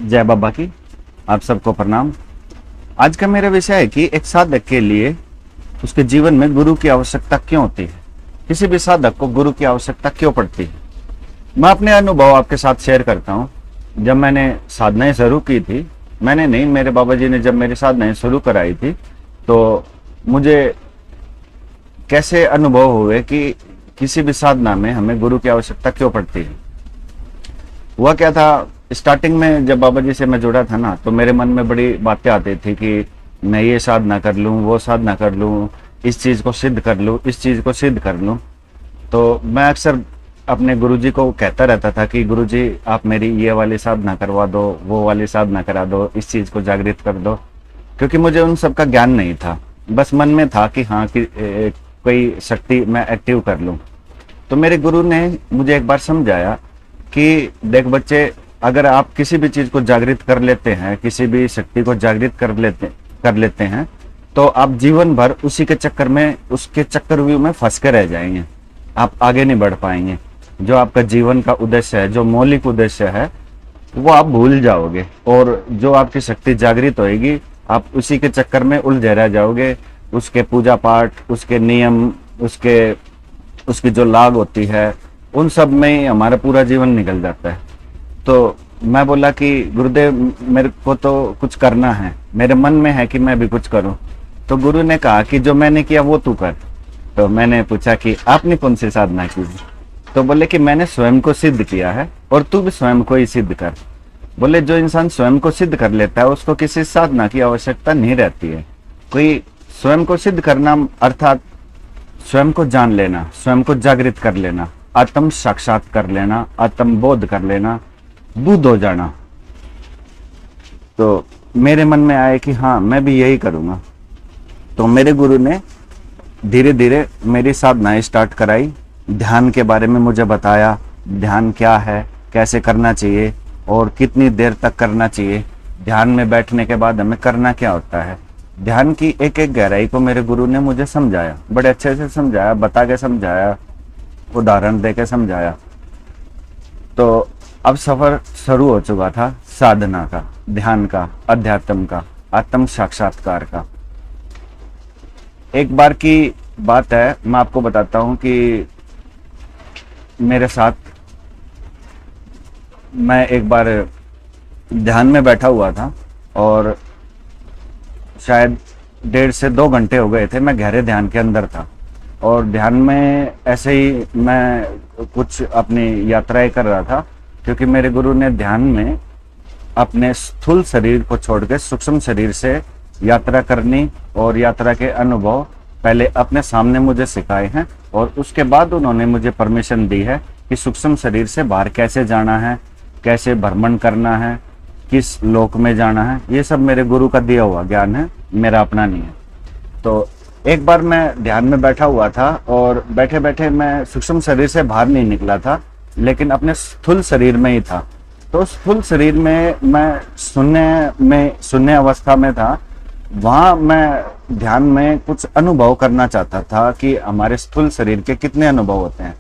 जय बाबा की। आप सबको प्रणाम। आज का मेरा विषय है कि एक साधक के लिए उसके जीवन में गुरु की आवश्यकता क्यों होती है। किसी भी साधक को गुरु की आवश्यकता क्यों पड़ती है। मैं अपने अनुभव आपके साथ शेयर करता हूँ। जब मैंने साधनाएं शुरू की थी, मैंने नहीं, मेरे बाबा जी ने जब मेरी साधनाएं शुरू कराई थी, तो मुझे कैसे अनुभव हुए कि किसी भी साधना में हमें गुरु की आवश्यकता क्यों पड़ती है। हुआ क्या था, स्टार्टिंग में जब बाबा जी से मैं जुड़ा था ना, तो मेरे मन में बड़ी बातें आती थी कि मैं ये साधना कर लूँ, वो साधना कर लूँ, इस चीज़ को सिद्ध कर लूँ, इस चीज़ को सिद्ध कर लूँ। तो मैं अक्सर अपने गुरुजी को कहता रहता था कि गुरुजी आप मेरी ये वाली साधना करवा दो, वो वाली साधना करा दो, इस चीज़ को जागृत कर दो, क्योंकि मुझे उन सब का ज्ञान नहीं था। बस मन में था कि हाँ कि कोई शक्ति मैं एक्टिव कर लूँ। तो मेरे गुरु ने मुझे एक बार समझाया कि देख बच्चे, अगर आप किसी भी चीज को जागृत कर लेते हैं, किसी भी शक्ति को जागृत कर लेते हैं, तो आप जीवन भर उसी के चक्कर में, उसके चक्रव्यूह में फंस के रह जाएंगे। आप आगे नहीं बढ़ पाएंगे। जो आपका जीवन का उद्देश्य है, जो मौलिक उद्देश्य है, वो आप भूल जाओगे। और जो आपकी शक्ति जागृत होएगी, आप उसी के चक्कर में उलझे रह जाओगे। उसके पूजा पाठ, उसके नियम, उसकी जो लाग होती है, उन सब में ही हमारा पूरा जीवन निकल जाता है। तो मैं बोला कि गुरुदेव, मेरे को तो कुछ करना है, मेरे मन में है कि मैं भी कुछ करूं। तो गुरु ने कहा कि जो मैंने किया वो तू कर। तो मैंने पूछा कि आपने कौन सी साधना की। तो बोले कि मैंने स्वयं को सिद्ध किया है और तू भी स्वयं को ही सिद्ध कर। बोले जो इंसान स्वयं को सिद्ध कर लेता है, उसको किसी साधना की आवश्यकता नहीं रहती है। कोई स्वयं को सिद्ध करना अर्थात स्वयं को जान लेना, स्वयं को जागृत कर लेना, आत्म साक्षात कर लेना, आत्म बोध कर लेना, बुद्ध हो जाना। तो मेरे मन में आया कि हाँ, मैं भी यही करूंगा। तो मेरे गुरु ने धीरे धीरे मेरी साधनाएं स्टार्ट कराई। ध्यान के बारे में मुझे बताया, ध्यान क्या है, कैसे करना चाहिए और कितनी देर तक करना चाहिए। ध्यान में बैठने के बाद हमें करना क्या होता है। ध्यान की एक एक गहराई को मेरे गुरु ने मुझे समझाया, बड़े अच्छे से समझाया, बता के समझाया, उदाहरण दे के समझाया। तो अब सफर शुरू हो चुका था साधना का, ध्यान का, अध्यात्म का, आत्म साक्षात्कार का। एक बार की बात है, मैं आपको बताता हूं कि मेरे साथ, मैं एक बार ध्यान में बैठा हुआ था और शायद 1.5 से 2 घंटे हो गए थे, मैं गहरे ध्यान के अंदर था। और ध्यान में ऐसे ही मैं कुछ अपनी यात्राएं कर रहा था, क्योंकि मेरे गुरु ने ध्यान में अपने स्थूल शरीर को छोड़ के सूक्ष्म शरीर से यात्रा करनी और यात्रा के अनुभव पहले अपने सामने मुझे सिखाए हैं। और उसके बाद उन्होंने मुझे परमिशन दी है कि सूक्ष्म शरीर से बाहर कैसे जाना है, कैसे भ्रमण करना है, किस लोक में जाना है। ये सब मेरे गुरु का दिया हुआ ज्ञान है, मेरा अपना नहीं है। तो एक बार मैं ध्यान में बैठा हुआ था और बैठे बैठे मैं सूक्ष्म शरीर से बाहर नहीं निकला था, लेकिन अपने स्थूल शरीर में ही था। तो स्थूल शरीर में मैं शून्य अवस्था में था। वहां मैं ध्यान में कुछ अनुभव करना चाहता था कि हमारे स्थूल शरीर के कितने अनुभव होते हैं।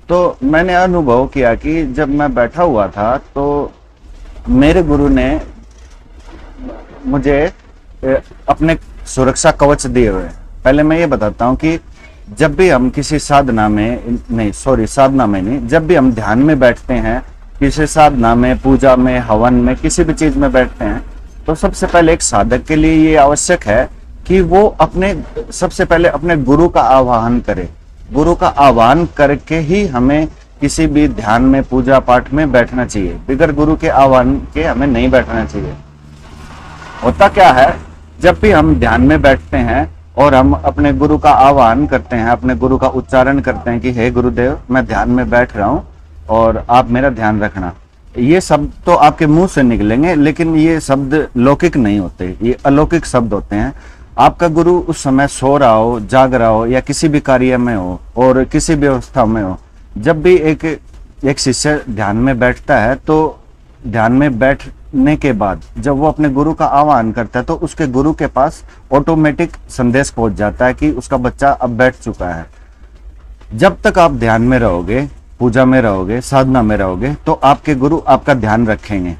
तो मैंने अनुभव किया कि जब मैं बैठा हुआ था, तो मेरे गुरु ने मुझे अपने सुरक्षा कवच दिए हुए। पहले मैं ये बताता हूँ कि जब भी हम किसी साधना में नहीं, जब भी हम ध्यान में बैठते हैं, किसी साधना में, पूजा में, हवन में, किसी भी चीज में बैठते हैं, तो सबसे पहले एक साधक के लिए ये आवश्यक है कि वो सबसे पहले अपने गुरु का आह्वान करे। गुरु का आह्वान करके ही हमें किसी भी ध्यान में, पूजा पाठ में बैठना चाहिए। बगैर गुरु के आह्वान के हमें नहीं बैठना चाहिए। होता क्या है, जब भी हम ध्यान में बैठते हैं और हम अपने गुरु का आह्वान करते हैं, अपने गुरु का उच्चारण करते हैं कि हे गुरुदेव, मैं ध्यान में बैठ रहा हूँ और आप मेरा ध्यान रखना। ये शब्द तो आपके मुंह से निकलेंगे, लेकिन ये शब्द लौकिक नहीं होते, ये अलौकिक शब्द होते हैं। आपका गुरु उस समय सो रहा हो, जाग रहा हो, या किसी भी कार्य में हो और किसी भी अवस्था में हो, जब भी एक शिष्य ध्यान में बैठता है, तो ध्यान में बैठने के बाद जब वो अपने गुरु का आह्वान करता है, तो उसके गुरु के पास ऑटोमेटिक संदेश पहुंच जाता है कि उसका बच्चा अब बैठ चुका है। जब तक आप ध्यान में रहोगे, पूजा में रहोगे, साधना में रहोगे, तो आपके गुरु आपका ध्यान रखेंगे।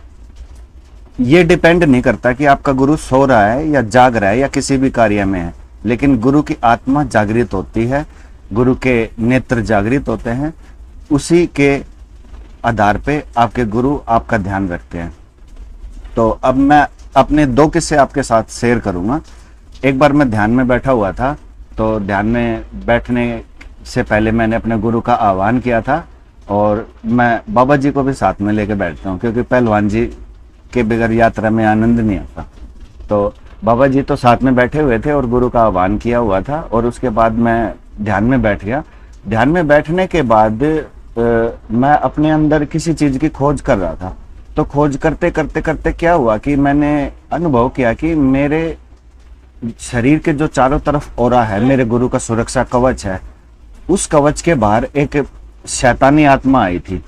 ये डिपेंड नहीं करता कि आपका गुरु सो रहा है या जाग रहा है या किसी भी कार्य में है, लेकिन गुरु की आत्मा जागृत होती है, गुरु के नेत्र जागृत होते हैं, उसी के आधार पे आपके गुरु आपका ध्यान रखते हैं। तो अब मैं अपने 2 किस्से आपके साथ शेयर करूंगा। एक बार मैं ध्यान में बैठा हुआ था, तो ध्यान में बैठने से पहले मैंने अपने गुरु का आह्वान किया था, और मैं बाबा जी को भी साथ में लेके बैठता हूँ, क्योंकि पहलवान जी के बगैर यात्रा में आनंद नहीं आता। तो बाबा जी तो साथ में बैठे हुए थे और गुरु का आह्वान किया हुआ था, और उसके बाद मैं ध्यान में बैठ गया। ध्यान में बैठने के बाद मैं अपने अंदर किसी चीज की खोज कर रहा था। तो खोज करते करते करते क्या हुआ कि मैंने अनुभव किया कि मेरे शरीर के जो चारों तरफ ऑरा है, मेरे गुरु का सुरक्षा कवच है, उस कवच के बाहर एक शैतानी आत्मा आई थी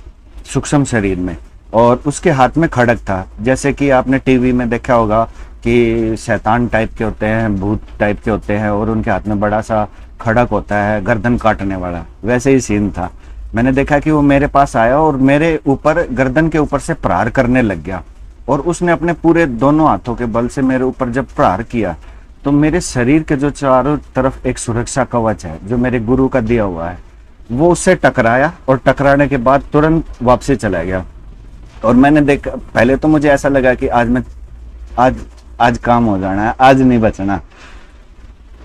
सूक्ष्म शरीर में, और उसके हाथ में खड़ग था। जैसे कि आपने टीवी में देखा होगा कि शैतान टाइप के होते हैं, भूत टाइप के होते हैं, और उनके हाथ में बड़ा सा खड़ग होता है, गर्दन काटने वाला, वैसे ही सीन था। मैंने देखा कि वो मेरे पास आया और मेरे ऊपर, गर्दन के ऊपर से प्रहार करने लग गया, और उसने अपने पूरे दोनों हाथों के बल से मेरे ऊपर जब प्रहार किया, तो मेरे शरीर के जो चारों तरफ एक सुरक्षा कवच है जो मेरे गुरु का दिया हुआ है, वो उससे टकराया, और टकराने के बाद तुरंत वापसी चला गया। और मैंने देखा, पहले तो मुझे ऐसा लगा कि आज काम हो जाना है, आज नहीं बचना।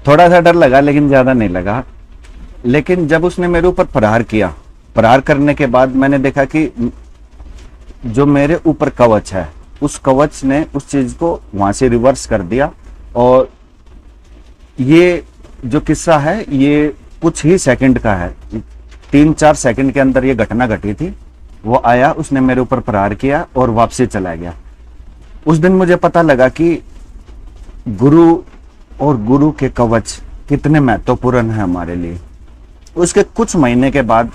थोड़ा सा डर लगा, लेकिन ज्यादा नहीं लगा। लेकिन जब उसने मेरे ऊपर प्रहार किया, प्रहार करने के बाद मैंने देखा कि जो मेरे ऊपर कवच है, उस कवच ने उस चीज को वहां से रिवर्स कर दिया। और ये जो किस्सा है, ये कुछ ही सेकंड का है, 3-4 सेकंड के अंदर ये घटना घटी थी। वो आया, उसने मेरे ऊपर प्रहार किया और वापसी चला गया। उस दिन मुझे पता लगा कि गुरु और गुरु के कवच कितने महत्वपूर्ण है हमारे लिए। उसके कुछ महीने के बाद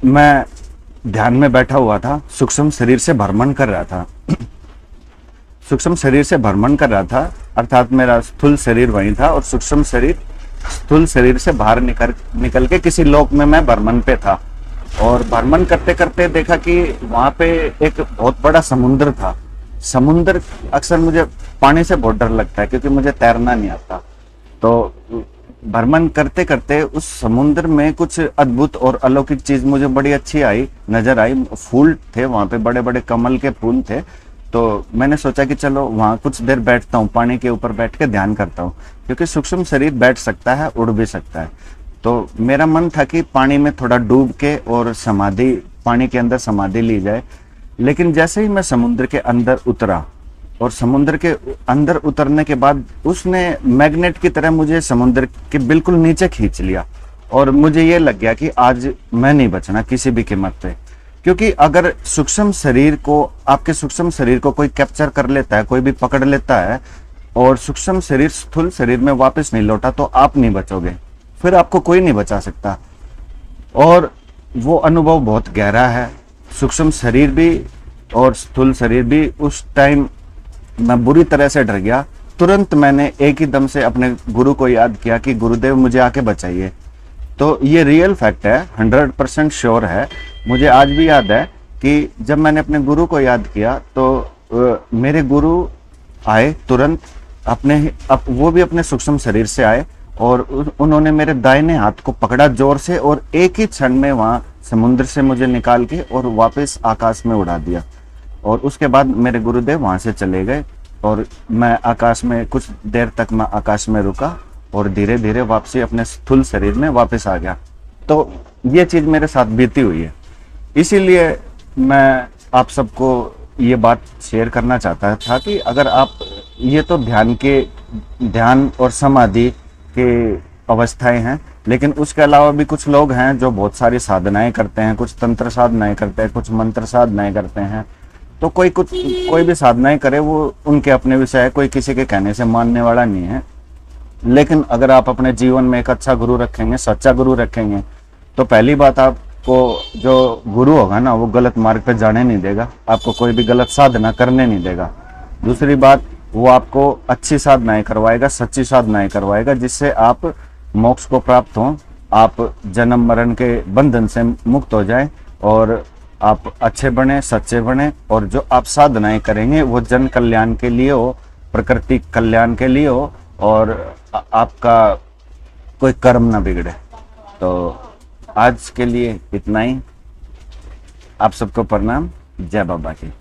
मैं ध्यान में बैठा हुआ था, सूक्ष्म शरीर से भ्रमण कर रहा था। सूक्ष्म शरीर से भ्रमण कर रहा था, अर्थात मेरा स्थूल शरीर वहीं था, और सूक्ष्म शरीर स्थूल शरीर से बाहर निकल के किसी लोक में मैं भ्रमण पे था। और भ्रमण करते करते देखा कि वहां पे एक बहुत बड़ा समुद्र था। समुद्र, अक्सर मुझे पानी से बहुत डर लगता है क्योंकि मुझे तैरना नहीं आता। तो भ्रमण करते करते उस समुद्र में कुछ अद्भुत और अलौकिक चीज मुझे बड़ी अच्छी नजर आई। फूल थे वहां पे, बड़े बड़े कमल के फूल थे। तो मैंने सोचा कि चलो वहां कुछ देर बैठता हूँ, पानी के ऊपर बैठ के ध्यान करता हूँ, क्योंकि सूक्ष्म शरीर बैठ सकता है, उड़ भी सकता है। तो मेरा मन था कि पानी में थोड़ा डूब के और समाधि, पानी के अंदर समाधि ली जाए। लेकिन जैसे ही मैं समुद्र के अंदर उतरा, और समुद्र के अंदर उतरने के बाद उसने मैग्नेट की तरह मुझे समुद्र के बिल्कुल नीचे खींच लिया, और मुझे ये लग गया कि आज मैं नहीं बचना किसी भी कीमत पे। क्योंकि अगर सूक्ष्म शरीर को, आपके सूक्ष्म शरीर को कोई कैप्चर कर लेता है, कोई भी पकड़ लेता है, और सूक्ष्म शरीर स्थूल शरीर में वापस नहीं लौटा, तो आप नहीं बचोगे, फिर आपको कोई नहीं बचा सकता। और वो अनुभव बहुत गहरा है। सूक्ष्म शरीर भी और स्थूल शरीर भी, उस टाइम मैं बुरी तरह से डर गया। तुरंत मैंने एक ही दम से अपने गुरु को याद किया कि गुरुदेव मुझे आके बचाइए। तो ये रियल फैक्ट है, 100% श्योर है। मुझे आज भी याद है कि जब मैंने अपने गुरु को याद किया, तो मेरे गुरु आए तुरंत, वो भी अपने सूक्ष्म शरीर से आए, और उन्होंने मेरे दाहिने हाथ को पकड़ा जोर से, और एक ही क्षण में वहां समुद्र से मुझे निकाल के और वापस आकाश में उड़ा दिया। और उसके बाद मेरे गुरुदेव वहां से चले गए, और मैं आकाश में, कुछ देर तक मैं आकाश में रुका, और धीरे धीरे वापसी अपने स्थूल शरीर में वापस आ गया। तो ये चीज मेरे साथ बीती हुई है। इसीलिए मैं आप सबको ये बात शेयर करना चाहता था कि अगर आप, ये तो ध्यान और समाधि के अवस्थाएं हैं, लेकिन उसके अलावा भी कुछ लोग हैं जो बहुत सारी साधनाएं करते हैं, कुछ तंत्र साधनाएं करते हैं, कुछ मंत्र साधनाएं करते हैं। तो कोई भी साधनाएं करे, वो उनके अपने विषय है, कोई किसी के कहने से मानने वाला नहीं है। लेकिन अगर आप अपने जीवन में एक अच्छा गुरु रखेंगे, सच्चा गुरु रखेंगे, तो पहली बात, आपको जो गुरु होगा ना, वो गलत मार्ग पे जाने नहीं देगा, आपको कोई भी गलत साधना करने नहीं देगा। दूसरी बात, वो आपको अच्छी साधनाएं करवाएगा, सच्ची साधनाएं करवाएगा, जिससे आप मोक्ष को प्राप्त हों, आप जन्म मरण के बंधन से मुक्त हो जाएं, और आप अच्छे बने, सच्चे बने, और जो आप साधनाएं करेंगे वो जन कल्याण के लिए हो, प्रकृति कल्याण के लिए हो, और आपका कोई कर्म ना बिगड़े। तो आज के लिए इतना ही। आप सबको प्रणाम। जय बाबा की।